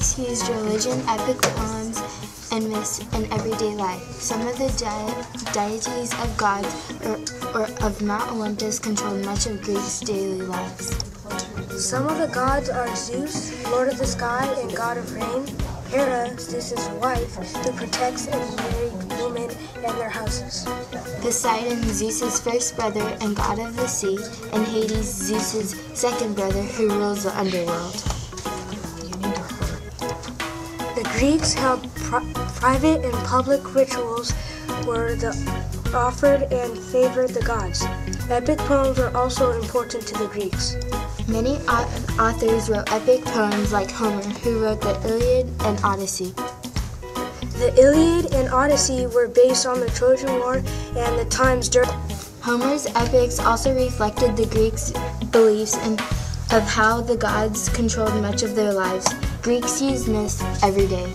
Greeks used religion, epic poems, and myths in everyday life. Some of the deities of gods or of Mount Olympus controlled much of Greeks' daily lives. Some of the gods are Zeus, Lord of the Sky and God of Rain, Hera, Zeus's wife, who protects and married women and their houses, Poseidon, Zeus's first brother and god of the sea, and Hades, Zeus's second brother who rules the underworld. The Greeks held private and public rituals where the offered and favored the gods. Epic poems were also important to the Greeks. Many authors wrote epic poems like Homer, who wrote the Iliad and Odyssey. The Iliad and Odyssey were based on the Trojan War and the times during. Homer's epics also reflected the Greeks' beliefs of how the gods controlled much of their lives. Greeks used myths every day.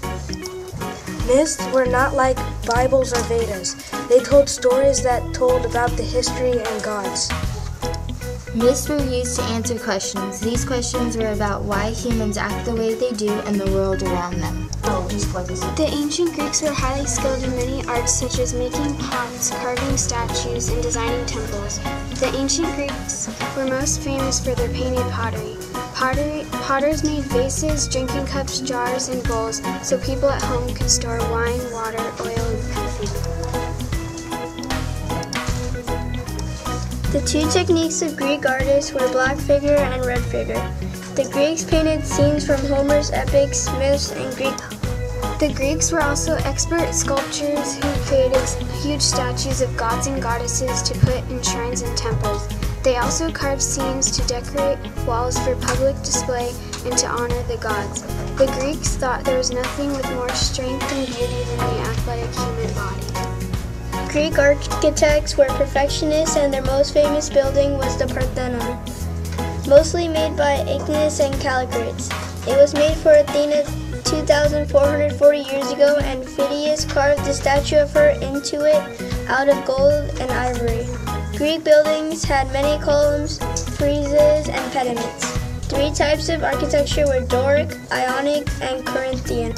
Myths were not like Bibles or Vedas. They told stories that told about the history and gods. Myths were used to answer questions. These questions were about why humans act the way they do and the world around them. The ancient Greeks were highly skilled in many arts such as making pots, carving statues, and designing temples. The ancient Greeks were most famous for their painted pottery. Potters made vases, drinking cups, jars, and bowls so people at home could store wine, water, oil, and perfume. The two techniques of Greek artists were black figure and red figure. The Greeks painted scenes from Homer's epics, myths, and Greek. The Greeks were also expert sculptors who created huge statues of gods and goddesses to put in shrines and temples. They also carved scenes to decorate walls for public display and to honor the gods. The Greeks thought there was nothing with more strength and beauty than the athletic human body. Greek architects were perfectionists, and their most famous building was the Parthenon, mostly made by Aeneas and Callicrates. It was made for Athena 2,440 years ago, and Phidias carved a statue of her into it out of gold and ivory. Greek buildings had many columns, friezes, and pediments. Three types of architecture were Doric, Ionic, and Corinthian.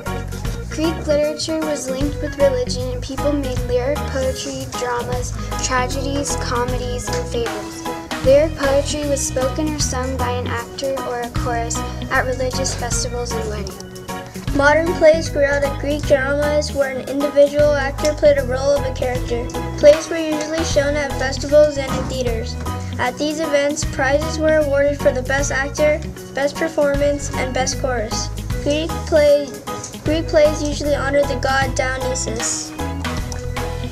Greek literature was linked with religion, and people made lyric poetry, dramas, tragedies, comedies, and fables. Lyric poetry was spoken or sung by an actor or a chorus at religious festivals and weddings. Modern plays grew out of Greek dramas where an individual actor played a role of a character. Plays were usually shown at festivals and in theaters. At these events, prizes were awarded for the best actor, best performance, and best chorus. Greek plays usually honored the god Dionysus.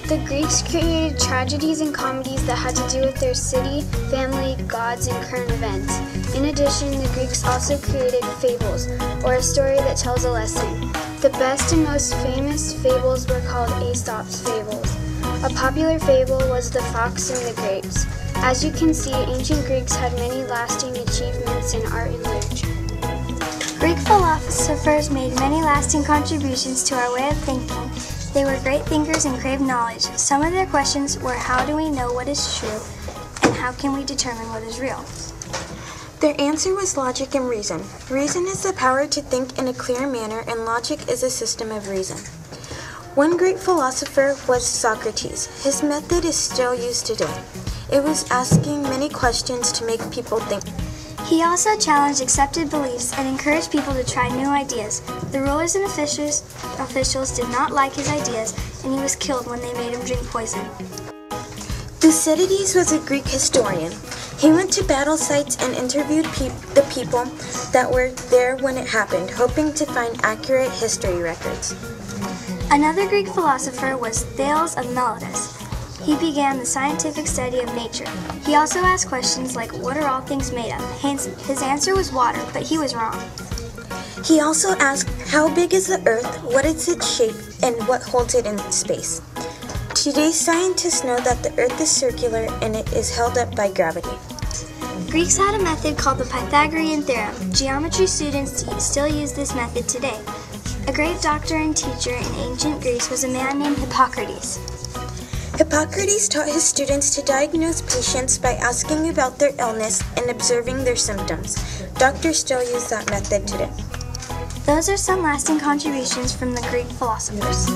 The Greeks created tragedies and comedies that had to do with their city, family, gods, and current events. In addition, the Greeks also created fables, or a story that tells a lesson. The best and most famous fables were called Aesop's fables. A popular fable was The Fox and the Grapes. As you can see, ancient Greeks had many lasting achievements in art and literature. Greek philosophers made many lasting contributions to our way of thinking. They were great thinkers and craved knowledge. Some of their questions were, how do we know what is true, and how can we determine what is real? Their answer was logic and reason. Reason is the power to think in a clear manner, and logic is a system of reason. One great philosopher was Socrates. His method is still used today. It was asking many questions to make people think. He also challenged accepted beliefs and encouraged people to try new ideas. The rulers and officials did not like his ideas, and he was killed when they made him drink poison. Thucydides was a Greek historian. He went to battle sites and interviewed the people that were there when it happened, hoping to find accurate history records. Another Greek philosopher was Thales of Miletus. He began the scientific study of nature. He also asked questions like, what are all things made of? His answer was water, but he was wrong. He also asked, how big is the Earth, what is its shape, and what holds it in space? Today's scientists know that the Earth is circular and it is held up by gravity. Greeks had a method called the Pythagorean theorem. Geometry students still use this method today. A great doctor and teacher in ancient Greece was a man named Hippocrates. Hippocrates taught his students to diagnose patients by asking about their illness and observing their symptoms. Doctors still use that method today. Those are some lasting contributions from the Greek philosophers.